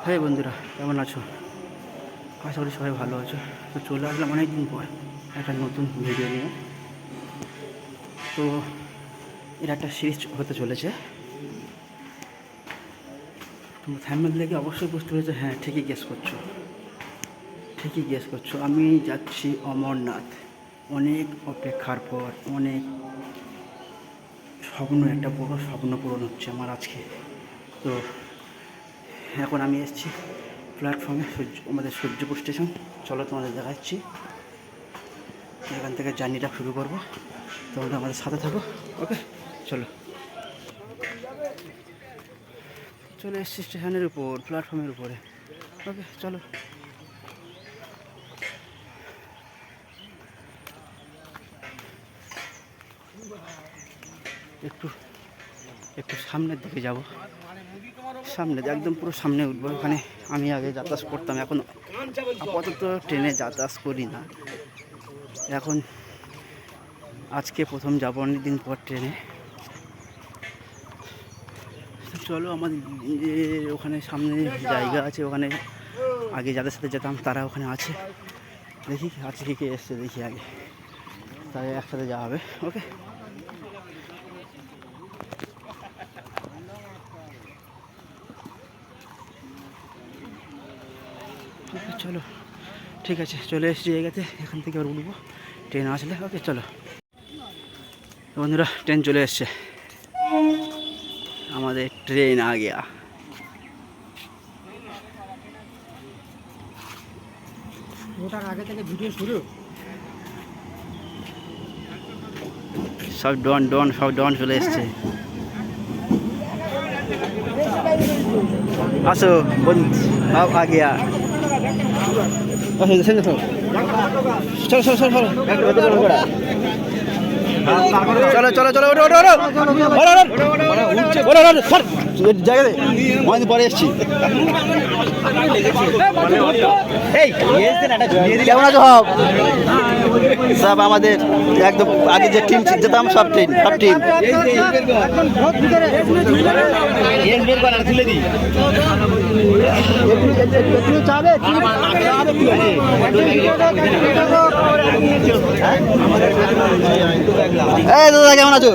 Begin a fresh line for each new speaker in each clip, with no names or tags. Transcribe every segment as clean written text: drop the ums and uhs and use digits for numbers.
হ্যাঁ বন্ধুরা, কেমন আছো? আশা করি সবাই ভালো আছো। তো চলে আসলাম অনেকদিন পর একটা নতুন ভিডিও নিয়ে। তো এর একটা সিরিজ হতে চলেছে। তোমরা থাম্বনেল দেখে অবশ্যই বুঝতে পেরেছো। হ্যাঁ, ঠিকই গেস করছো, আমি যাচ্ছি অমরনাথ। অনেক অপেক্ষার পর, অনেক স্বপ্ন, একটা বড় স্বপ্ন পূরণ হচ্ছে আমার আজকে। তো এখন আমি এসেছি প্ল্যাটফর্মে, আমাদের সূর্যপুর স্টেশন। চলো তোমাদের দেখাচ্ছি। এখান থেকে জার্নিটা শুরু করবো, তোমরা আমাদের সাথে থাকো। ওকে, চলো। চলে এসেছি স্টেশনের উপর, প্ল্যাটফর্মের উপরে। ওকে, চলো। একটু সামনের দিকে যাব, সামনে একদম পুরো সামনে উঠবো। ওখানে আমি আগে যাতায়াত করতাম, এখন আপাতত ট্রেনে যাতায়াত করি না। এখন আজকে প্রথম যাবো অনেকদিন পর ট্রেনে। চলো, আমাদের ওখানে সামনে জায়গা আছে, ওখানে আগে যাদের সাথে যেতাম তারা ওখানে আছে। দেখি আজকে কে এসছে, দেখি আগে, তাই একসাথে যাওয়া হবে। ওকে, চলো, ঠিক আছে। চলে এসেছি জায়গাতে, এখান থেকে আবার উঠবো ট্রেন আসলে। ওকে, চলো বন্ধুরা, ট্রেন চলে এসছে, আমাদের ট্রেন আ গিয়া।
ওটার আগে থেকে ভিডিও শুরু।
সব ডন চলে এসছে। আসো সব আ গিয়া। চলো চলো চলো চলো, চলো চলো চলো, ওঠো ওঠো ওঠো জায়গাতে অনেকদিন পরে এসছি। কেমন আছো সব? আমাদের একদম আগে যে টিম যেতাম, সব টিম দাদা, কেমন আছো?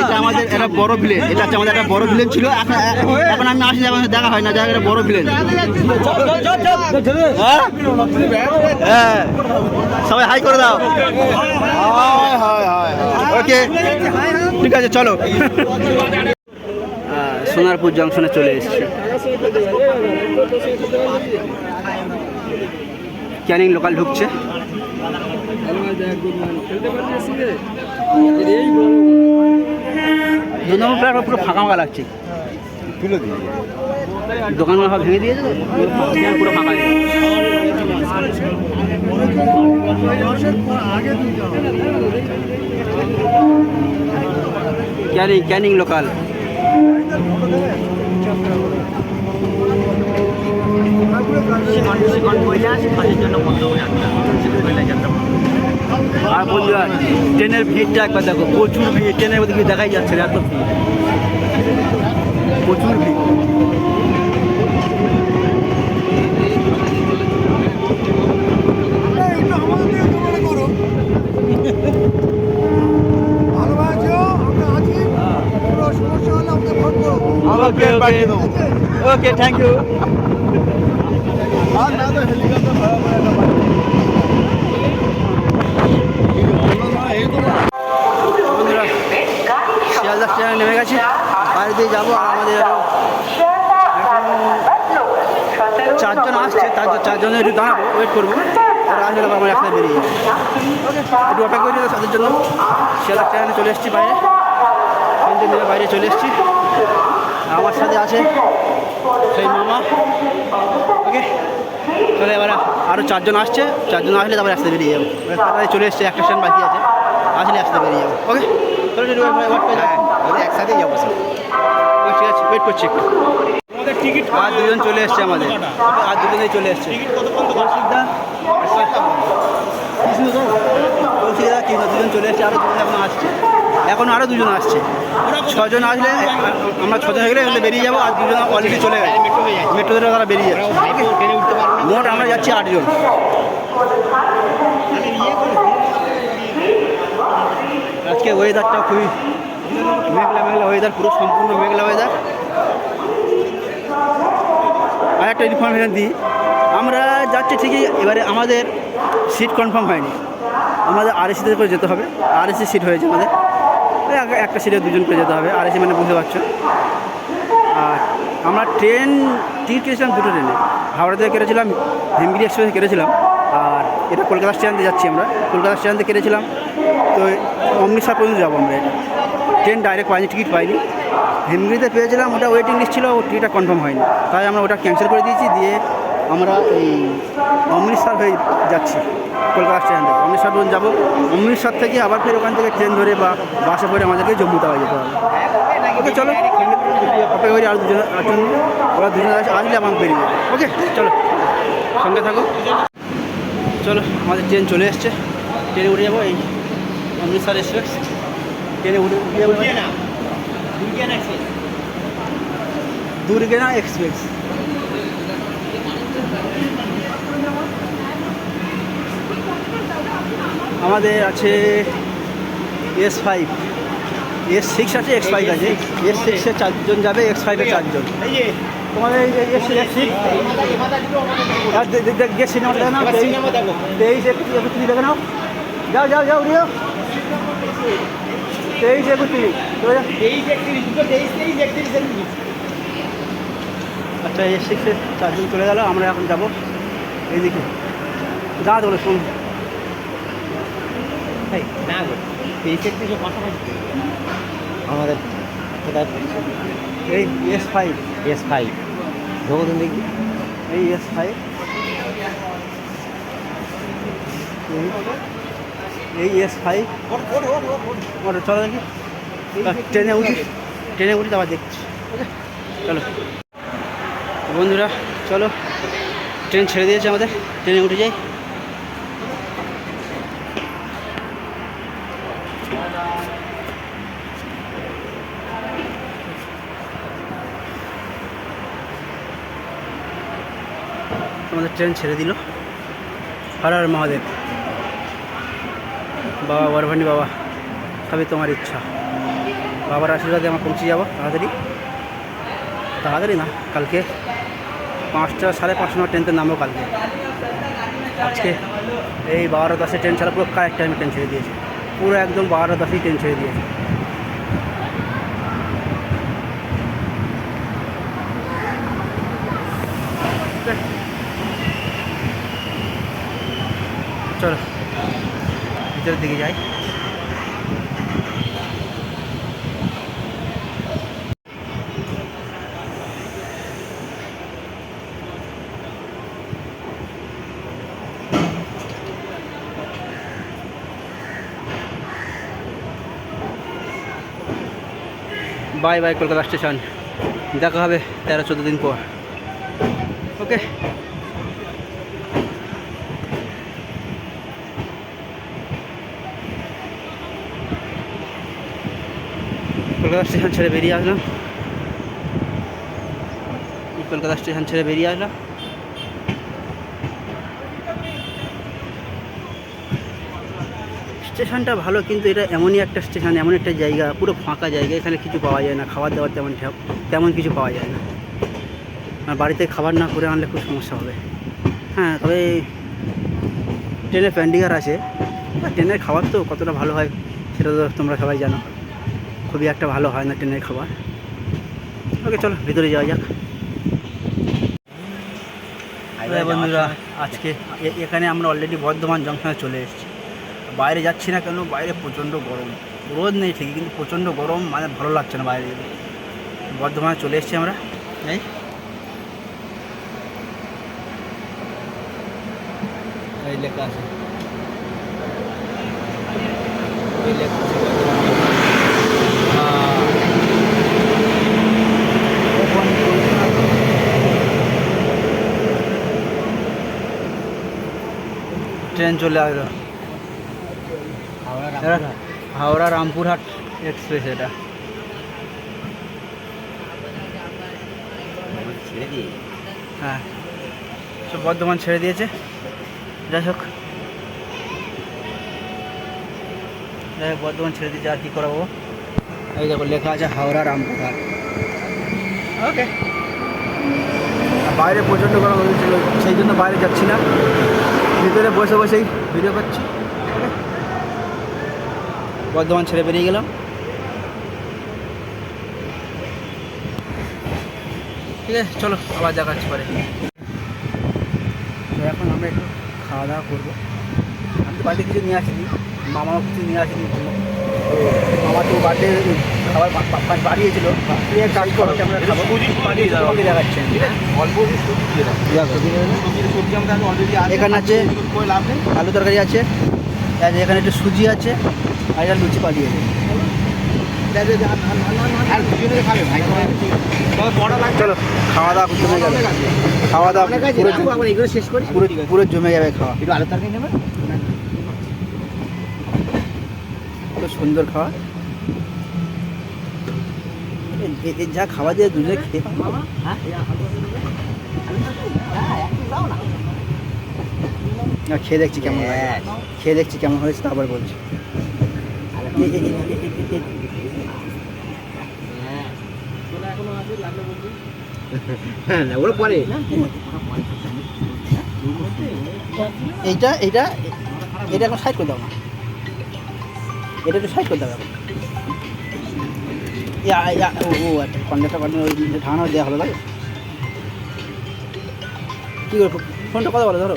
এটা আমাদের একটা বড় ভিলেন, এটা হচ্ছে আমাদের একটা বড় ভিলেন ছিল। এখন আমি আসি, দেখা হয় না, জায়গাটা বড় ভিলেন। হ্যাঁ, সবাই হাই করে দাও। ওকে, ঠিক আছে, চলো। সোনারপুর জংশনে চলে এসেছি। ক্যানিং লোকাল ঢুকছে। দু নম্বর প্ল্যাটফর্ম পুরো ফাঁকা ফাঁকা লাগছে। দোকানগুলো সব ভেঙে দিয়েছে, পুরো ফাঁকা। ক্যানিং লোকাল। আর বন্ধুরা, ট্রেনের ভিড়টা একবার দেখো, প্রচুর ভিড়। ট্রেনের মধ্যে ভিড় দেখাই যাচ্ছে না, এত ভিড়, প্রচুর ভিড়। ওকে, থ্যাংক ইউ। বন্ধুরা, শিয়ালদা স্টেশনে নেমে গেছি, বাইরে দিয়ে যাবো। আর আমাদের চারজন আসছে, চারজনের একটু দাঁড়াবো, ওয়েট করবো। ওরা আসলে আমার একসাথে বেরিয়ে যাবো। একটু অপেক্ষা করি তাদের জন্য। শিয়ালদা স্টেশনে চলে এসেছি, বাইরে ট্রেন নেমে বাইরে চলে এসেছি। আমার সাথে আছে সেই মামা। ওকে, চলে এবার আরও চারজন আসছে, চারজন আসলে তারপরে একসাথে বেরিয়ে যাবো। তাড়াতাড়ি চলে এসছে, একটা স্টেশন বাকি আছে, আসলে একসাথে বেরিয়ে যাবো। ওকে, চলো একসাথেই যাবো। ঠিক আছে, ওয়েট করছি একটু। আর দুজন চলে এসছে আমাদের, আর দুজনেই চলে এসছে। দুজন চলে এসছে, আরও দুজন এখন আসছে। এখন আরও দুজন আসছে, 6 জন আসলে আমরা 6 জন হয়ে গেলে বেরিয়ে যাবো, আর 2 জন অলরেডি চলে গেছে, মেট্রো ধরে তারা বেরিয়ে যাচ্ছে। মোট আমরা যাচ্ছি 8 জন। আজকে ওয়েদারটা খুবই মেঘলা মেঘলা ওয়েদার, পুরো সম্পূর্ণ মেঘলা ওয়েদার। আর একটা ইনফরমেশন দিই, আমরা যাচ্ছি ঠিকই, এবারে আমাদের সিট কনফার্ম হয়নি, আমাদের আরএসিতে করে যেতে হবে। আরএসি সিট হয়েছে আমাদের, একটা সিটে 2 জন করে যেতে হবে। আরএসি মানে বুঝতে পারছো। আর আমরা টিকিট কেটেছিলাম 2টো ট্রেনে, হাওড়া থেকে কেটেছিলাম, হিমগিরি এক্সপ্রেসে কেটেছিলাম, আর এটা কলকাতা স্টেশন থেকে যাচ্ছি আমরা। কলকাতা স্টেশন থেকে কেটেছিলাম, তো অমৃতসর পর্যন্ত যাবো আমরা। এটা ট্রেন ডাইরেক্ট পাইনি, টিকিট পাইনি। হিমগিরিতে পেয়েছিলাম, ওটা ওয়েটিং লিস্ট ছিল, ও টিকিটটা কনফার্ম হয়নি, তাই আমরা ওটা ক্যান্সেল করে দিয়েছি। দিয়ে আমরা এই অমৃতসর হয়ে যাচ্ছি, কলকাতা স্টেশন থেকে অমৃতসর পর্যন্ত যাবো। অমৃতসর থেকে আবার ফের ওখান থেকে ট্রেন ধরে বা বাসে করে আমাদেরকে জম্মু তাওয়া যেতে হবে। ওকে চলো, অপেক্ষা করি আর 2 জন জন্য, ওরা 2 জন আসলে আমার বেরিয়ে যাবে। ওকে চলো, সঙ্গে থাকো। চলো, আমাদের ট্রেন চলে এসছে, ট্রেনে উঠে যাবো। এই অমৃতসর এক্সপ্রেস ট্রেনে উঠে যাবো। দুর্গেনা এক্সপ্রেস। আমাদের আছে S5, S6 আছে, X5 আছে। S6-এ 4 জন যাবে, X5-এ 4 জন। তোমাদের S6 গেট সিট নাম্বার দেখে নাও, 23 দেখে নাও। যাও যাও যাও উড়িও, 23-31 চলে যাও। আচ্ছা, S6-এ 4 জন চলে গেল, আমরা এখন যাবো এইদিকে। যা তোলে শুন
আমাদের কোথায়
এই S5
ধোকন দেখি।
এই S5 এই S5 ওটা চলো দেখি। ট্রেনে উঠি আবার দেখছি। ওকে চলো বন্ধুরা, চলো ট্রেন ছেড়ে দিয়েছে আমাদের, ট্রেনে উঠে যাই। আমাদের ট্রেন ছেড়ে দিল। হর হর মহাদেব। বাবা বরভানি বাবা, সবই তোমার ইচ্ছা। বাবার আশীর্বাদে আমরা পৌঁছে যাবো তাড়াতাড়ি না, কালকে 5টা 5:30 সময় ট্রেনতে নামবো কালকে। আজকে এই 12:10 ট্রেন ছাড়া পুরো কারেক্ট টাইমে ট্রেন ছেড়ে দিয়েছে, পুরো একদম 12:10 ট্রেন ছেড়ে দিয়েছে। চলো ভিতরের দিকে যাই। বাই বাই কলকাতা স্টেশন, দেখা হবে 13-14 দিন পর। ওকে কলকাতা স্টেশন ছেড়ে বেরিয়ে আসলাম, স্টেশনটা ভালো, কিন্তু এটা এমনই একটা স্টেশন, এমন একটা জায়গা, পুরো ফাঁকা জায়গা, এখানে কিছু পাওয়া যায় না, খাবার দাবার তেমন কিছু পাওয়া যায় না। আর বাড়িতে খাবার না করে আনলে খুব সমস্যা হবে। হ্যাঁ, তবে ট্রেনের প্যান্ডিগার আছে, ট্রেনের খাবার তো কতটা ভালো হয় সেটা তো তোমরা সবাই জানো, খুবই একটা ভালো হয় না ট্রেনের খাবার। ওকে চলো ভিতরে যাওয়া যাক। বন্ধুরা, আজকে এখানে আমরা অলরেডি বর্ধমান জংশনে চলে এসেছি। বাইরে যাচ্ছি না কেন, বাইরে প্রচণ্ড গরম, রোদ নেই ঠিকই কিন্তু প্রচণ্ড গরম, মানে ভালো লাগছে না বাইরে যেতে। বর্ধমানে চলে এসেছি আমরা। এই লেখা আছে, ট্রেন চলে আসলো হাওড়া রামপুরহাট এক্সপ্রেস এটা।
ছেড়ে দিয়ে
হ্যাঁ, সব বর্ধমান ছেড়ে দিয়েছে। যাই হোক বর্ধমান ছেড়ে দিয়েছে, আর কি করাবো। এই দেখো লেখা আছে হাওড়া রামপুরহাট। ওকে, বাইরে প্রচণ্ড গরম হয়েছিল, সেই জন্য বাইরে যাচ্ছি না, ভিতরে বসে বসেই ভিডিও করছি। বর্ধমান ছেড়ে বেরিয়ে গেলাম। ঠিক আছে, চলো আবার দেখাচ্ছি পরে। তো এখন আমরা একটু খাওয়া দাওয়া করবো। আমি তো বাড়িতে কিছু নিয়ে আসিনি, মামাও কিছু নিয়ে আসিনি। তো মামা তো বাড়িতে খাবার বাড়িয়েছিল, এক কাজ করো আমরা খাবো, তোমাকে দেখাচ্ছেন। ঠিক আছে, এখানে আছে আলু তরকারি আছে, এখানে একটু সুজি আছে, আর এটা লুচি পাঠিয়েছে। চলো খাওয়া দাওয়া জমে যাবে, খাওয়া দাওয়া পুরো শেষ করি, পুরো জমে যাবে খাওয়া। একটু আলু তরকারি নেবে, খুব সুন্দর খাওয়া। যা খাওয়া দিয়ে দুজনে খেয়ে খেয়ে দেখছি কেমন লাগে, খেয়ে দেখছি কেমন হয়েছে, তারপর বলছি।
ওরা পরে
এইটা এইটা এটা এখন সাইড করে দাও না, এটা একটু সাইড করে দাও এখন। ও আচ্ছা, কন্ডাক্টার ঢাকানো দেওয়া হলো, লাগে কী করবো, ফোনটা কথা বলো, ধরো।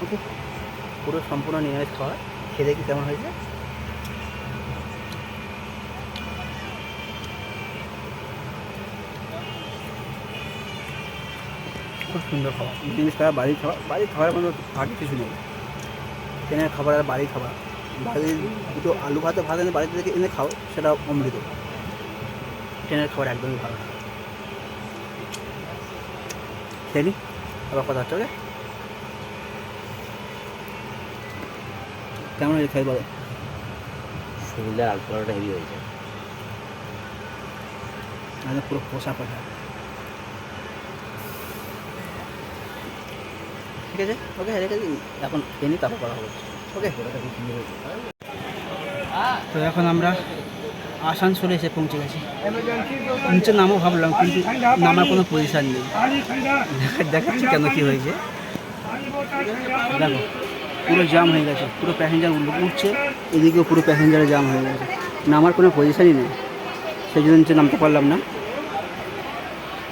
ওকে, পুরো সম্পূর্ণ নিরামিষ খাওয়া, খেয়ে দেখি কেমন হয়েছে। খুব সুন্দর খাবার, নিরামিষ খাবার, বাড়ির খাবারের কোনো ভাগ কিছু নেই। ট্রেনের খাবার আর বাড়ির খাবার, বাড়ির দুটো আলু ভাতে ভাত এনে বাড়িতে থেকে এনে খাও, সেটা অমৃত। ট্রেনের খাবার একদমই ভালো না। খেয়ে নি, আবার কথা হচ্ছে। ওকে, কেমন হয়েছে খাই বলো।
সুন্দর আলু পরোটা হেভি হয়েছে,
পুরো পোষা পোষা। ঠিক আছে, ওকে রেখে দিই, এখন খেয়ে নিই, তারপর কথা বলছি। ওকে, তো এখন আমরা আসানসোলে এসে পৌঁছে গেছি। নিচে নামও ভাবলাম, কিন্তু নামার কোনো পজিশান নেই। দেখাচ্ছি কেন কী হয়েছে। দেখো পুরো জাম হয়ে গেছে, পুরো প্যাসেঞ্জার উঠছে, এদিকেও পুরো প্যাসেঞ্জারে জাম হয়ে গেছে, নামার কোনো পজিশানই নেই। সেই জন্য নিচে নামতে পারলাম না।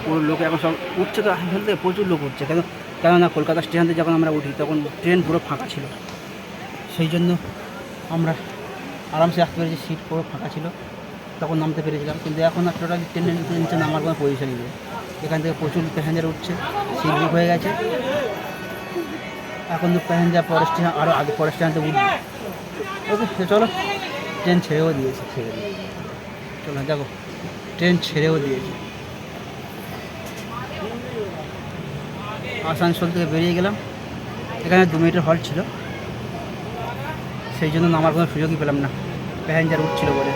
পুরো লোক এখন সব উঠছে, তো আসানসোল থেকে প্রচুর লোক উঠছে। কেননা কলকাতা স্টেশন থেকে যখন আমরা উঠি তখন ট্রেন পুরো ফাঁকা ছিল, সেই জন্য আমরা আরামসে আসতে পেরেছি, সিট পুরো ফাঁকা ছিল, তখন নামতে পেরেছিলাম। কিন্তু এখন আর টোটালি ট্রেনের নিচে নামার কোনো পজিশনই নেই। এখান থেকে প্রচুর প্যাসেঞ্জার উঠছে, সিট বুক হয়ে গেছে। এখন তো প্যাসেঞ্জার পরের স্টেশন, আরও আগে পরের স্টেশনতে উঠবে। ওকে, চলো, ট্রেন ছেড়েও দিয়েছে, চলো দেখো, ট্রেন ছেড়েও দিয়েছে। আসানসোল থেকে বেরিয়ে গেলাম, এখানে 2 মিনিটের হল্ট ছিল, সেই জন্য নামার কোনো সুযোগই পেলাম না, প্যাসেঞ্জার উঠছিল বলে।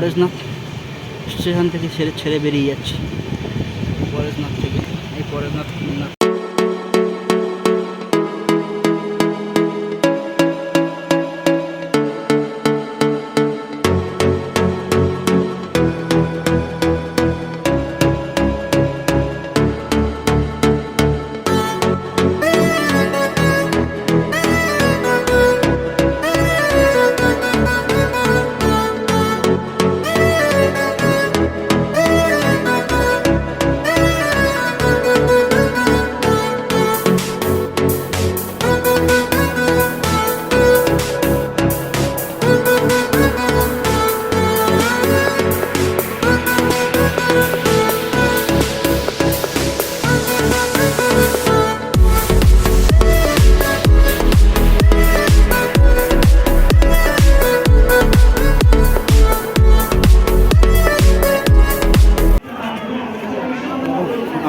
পরেশনাথ স্টেশন থেকে ছেড়ে ছেড়ে বেরিয়ে যাচ্ছি। পরেশনাথ থেকে এই পরেশনাথ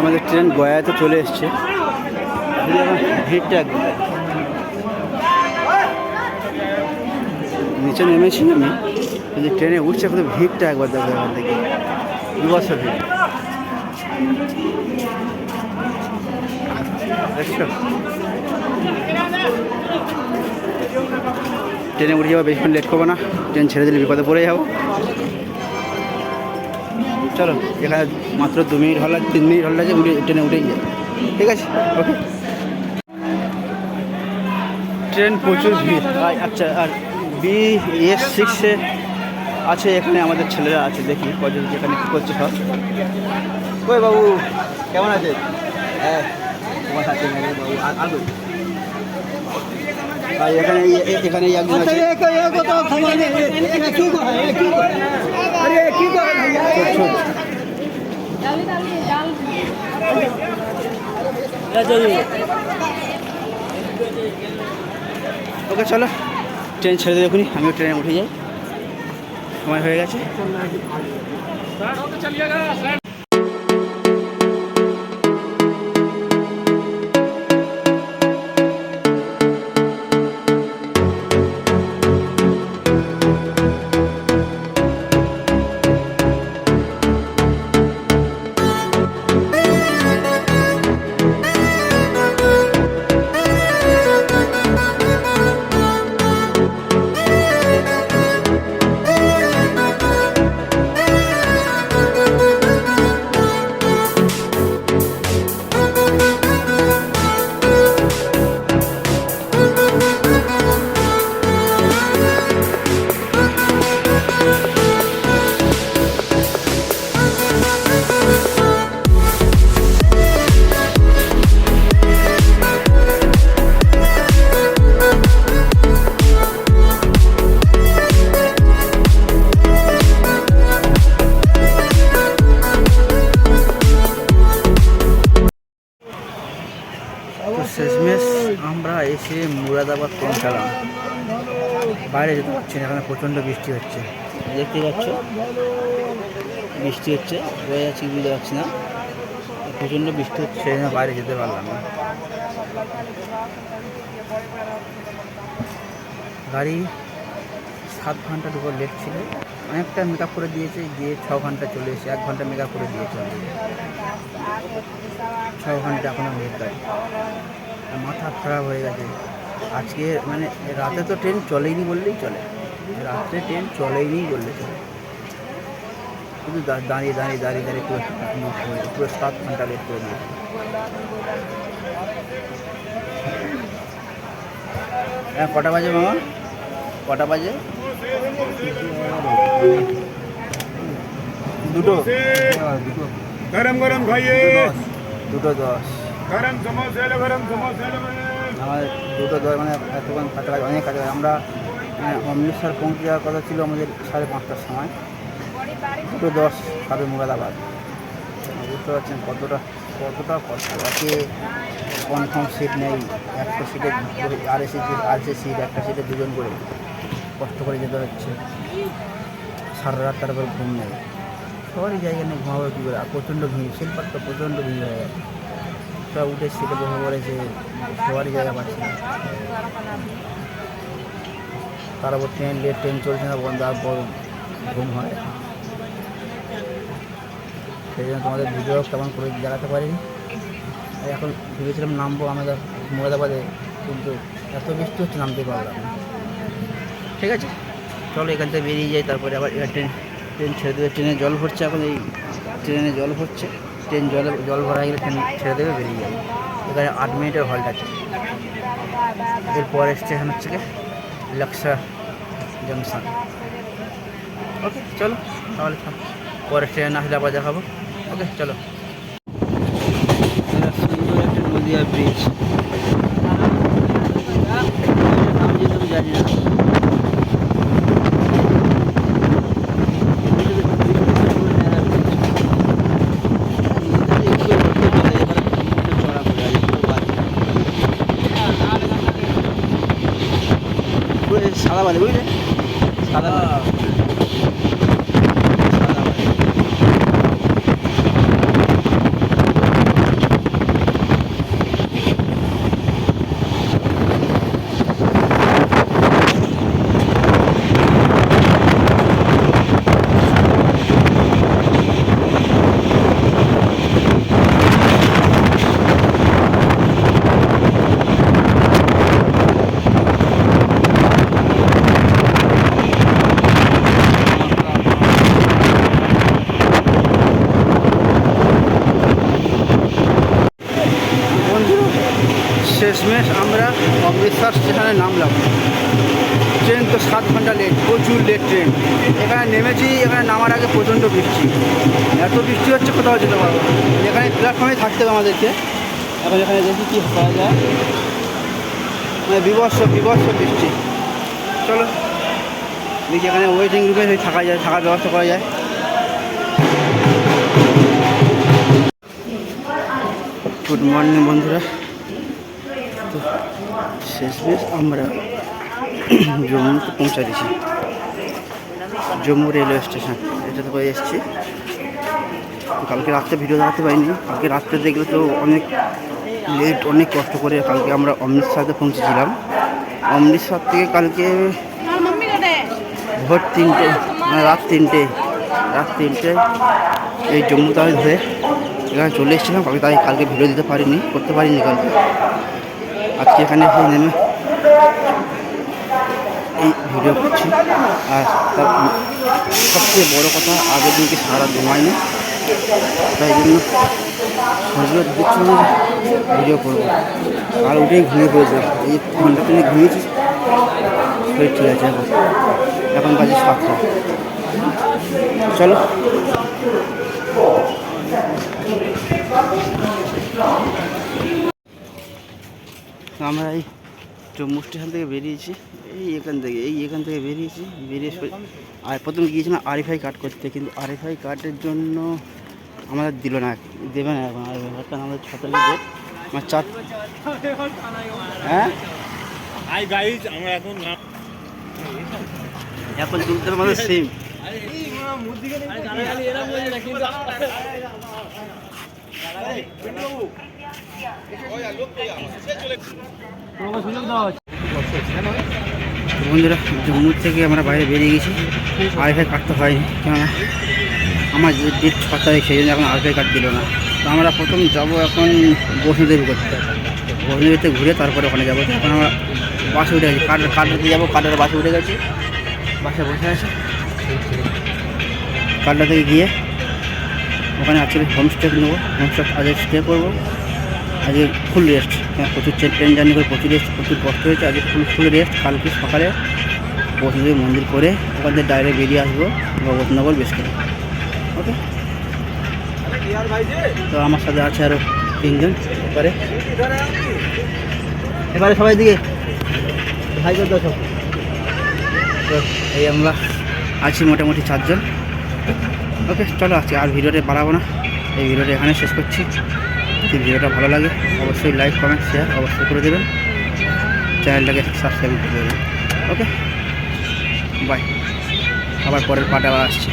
আমাদের ট্রেন গয়াতে চলে এসছে। এখন ভিড়টা একদম নিচে নেমেছি আমি, কিন্তু ট্রেনে উঠছে কিন্তু ভিড়টা একবার দেখো, এখান থেকে বিভৎস ভিড় দেখছো। ট্রেনে উঠে যাবো, বেশিক্ষণ লেট করবো না, ট্রেন ছেড়ে দিলে বিপদে পড়ে যাবো। চলো, এখানে মাত্র 2 মিনিট হল, 3 মিনিট হল আছে, ট্রেনে উঠেই যায়। ঠিক আছে, ওকে। ট্রেন প্রচুর ভিড়। আচ্ছা, আর BS6-এ আছে, এখানে আমাদের ছেলেরা আছে, দেখি কজন এখানে কী করছে সব। কই বাবু, কেমন আছে? হ্যাঁ, তোমার সাথে বাবু আগে এখানে এখানে একজন আছে। ওকে চলো, ট্রেন ছেড়ে দেবে এখনই, আমিও ট্রেনে উঠে যাই, সময় হয়ে গেছে। শেষমেশ আমরা এসে মুরাদাবাদ পৌঁছালাম। বাইরে যেতে পারছি না, এখানে প্রচণ্ড বৃষ্টি হচ্ছে, দেখতে পাচ্ছ বৃষ্টি হচ্ছে, বোঝা যাচ্ছে বুঝতে পারছি না, প্রচণ্ড বৃষ্টি হচ্ছে, সেই জন্য বাইরে যেতে পারলাম না। গাড়ি 7 ঘন্টার উপর লেট ছিল, অনেকটা মেকআপ করে দিয়েছে, গিয়ে 6 ঘন্টা চলে এসে 1 ঘন্টা মেকআপ করে দিয়েছে, 6 ঘন্টা এখনও লেট গাড়ি, মাথা খারাপ হয়ে গেছে আজকে। মানে রাতে তো ট্রেন চলেইনি বললেই চলে, রাত্রে ট্রেন চলেইনি বললে চলে, শুধু দাঁড়িয়ে দাঁড়িয়ে দাঁড়িয়ে দাঁড়িয়ে পুরো 7 ঘন্টা লেট করে দিয়েছে। হ্যাঁ, কটা বাজে মামা, কটা বাজে? 2টো
गरम गरम खाइए।
2:10
गरम समोसे लो, गरम समोसे लो।
আমার 2:10 মানে এতক্ষণ কাছে অনেক কাছে। আমরা অমৃতসর পৌঁছে যাওয়ার কথা ছিল আমাদের 5:30টার সময়, 2:10 সাবে মুরাদাবাদ। বুঝতে পারছেন কতটা কষ্ট। একে কনফার্ম সিট নেই, 100 সিটে আরএসি সিট, একটা সিটে 2 জন করে, কষ্ট করে যেতে হচ্ছে, সারা রাত তারপর ঘুম নেই, সবারই জায়গা নেই, ঘুমাবো কী করে। আর প্রচণ্ড ভিড়, শিল্পার তো প্রচণ্ড ভিড় হয়ে গেছে, সব উঠে সিটে বসে পড়েছে, সবারই জায়গা পাচ্ছে না। তার উপর ট্রেন লেট, ট্রেন চলছে না, বন্ধ, আর বড় ঘুম হয়। সেই জন্য তোমাদের ভিডিও কেমন করে দেখাতে পারিনি। এখন ভেবেছিলাম নামবো আমাদের মুরাদাবাদে, কিন্তু এত বৃষ্টি হচ্ছে নামতে পারলাম না। ঠিক আছে, চলো এখান থেকে বেরিয়ে যাই, তারপরে আবার ট্রেন ছেড়ে দেবে। ট্রেনে জল ভরছে, এখন এই ট্রেনে জল ভরছে, ট্রেন জল ভরা গেলে ট্রেন ছেড়ে দেবে, বেরিয়ে যাবে। এখানে 8 মিনিটের হল্ট আছে। এরপর স্টেশন হচ্ছে কি লাক্সা জংশন। ওকে চলো তাহলে, পরে ট্রেন আসলে আবার দেখাবো। ওকে চলো। সুন্দর একটা নদিয়া ব্রিজ, নাম যেহেতু আমি জানি না। সাদা বালি বুঝলে, সাদা বালি। শেষমেশ আমরা অমৃতসর স্টেশনে নামলাম। ট্রেন তো 7 ঘন্টা লেট, প্রচুর লেট ট্রেন। এখানে নেমেছি, এখানে নামার আগে প্রচণ্ড বৃষ্টি, এত বৃষ্টি হচ্ছে কোথাও যেতে পারবো না। এখানে প্ল্যাটফর্মে থাকতে হবে আমাদেরকে। এখন এখানে দেখি কী পাওয়া যায়, মানে বিভৎস বৃষ্টি। চলো দেখি এখানে ওয়েটিং রুমে থাকা যায়, থাকার ব্যবস্থা করা যায়। গুড মর্নিং বন্ধুরা। তো শেষমেশ আমরা জম্মুতে পৌঁছা দিয়েছি, জম্মু রেলওয়ে স্টেশন। এটাতে করে এসেছি। কালকে রাত্রে ভিডিও দেখাতে পারিনি, কালকে রাত্রে দেখলে তো অনেক লেট, অনেক কষ্ট করে কালকে আমরা অমৃতসরে পৌঁছেছিলাম। অমৃতসর থেকে কালকে ভোর 3টে, মানে রাত 3টে এই জম্মু তাওয়াই ধরে এখানে চলে এসেছিলাম। কালকে ভিডিও করতে পারিনি কালকে। আজকে এখানে নেমে এই ভিডিও করছি। আর তার সবচেয়ে বড় কথা, আগের দিনকে সারা ঘুমায়নি, তাই জন্য শরীরের দিচ্ছি ভিডিও করবো। আর উঠেই ঘুমিয়ে পড়েছিলাম, এই ঘন্টা তিনি ঘুমিয়েছি, শরীর ঠিক আছে। এখন বাজে 7টা। চলো আমরা এই জম্মু স্টেশন থেকে বেরিয়েছি, এখান থেকে বেরিয়ে আর প্রথম গিয়েছিলাম RFI কার্ড করতে, কিন্তু RFI কার্ডের জন্য আমাদের দিল না, দেবে না এখন। RFI কার্ডটা আমাদের 6 তারিখে ডেট, আমার 4। হ্যাঁ এখন তুলতে হবে আমাদের সিম। বন্ধুরা, জম্মু থেকে আমরা বাইরে বেরিয়ে গেছি। RFI কাটতে হয়নি, কেননা আমার যে ডেট 6 তারিখ, সেই জন্য এখন RFI কার্ড দিল না। তো আমরা প্রথম যাবো এখন বৈষ্ণোদেবী করতে, বৈষ্ণোদেবীতে ঘুরে তারপরে ওখানে যাবো। এখন আমরা বাসে উঠে গেছি, কার্ডে যাবো, কার্ডের বাসে উঠে গেছি, বাসে বসে আছে। কার্ডটা থেকে গিয়ে ওখানে অ্যাকচুয়ালি হোমস্টে নেবো, হোমস্টে আজকে স্টে করবো। আজকে ফুল রেস্ট, প্রচুর ট্রেন জার্নি করে প্রচুর কষ্ট হয়েছে। আজকে ফুল রেস্ট। কালকে সকালে বৈষ্ণোদেবী মন্দির করে ওখান থেকে ডাইরেক্ট বেরিয়ে আসবো ভগবতনগর বেশ করে। ওকে, তো আমার সাথে আছে আরও 3 জন। এবারে সবাই দিকে ভাই করে দাও সব। তো এই আমরা আছি মোটামুটি 4 জন। ওকে চলো, আজকে আর ভিডিওটা বাড়াবো না, এই ভিডিওটা এখানে শেষ করছি। যদি ভিডিওটা ভালো লাগে অবশ্যই লাইক, কমেন্ট, শেয়ার অবশ্যই করে দেবেন, চ্যানেলটাকে সাবস্ক্রাইব করে দেবেন। ওকে বাই, আবার পরের পার্ট আবার আসছে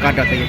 কাটা থেকে।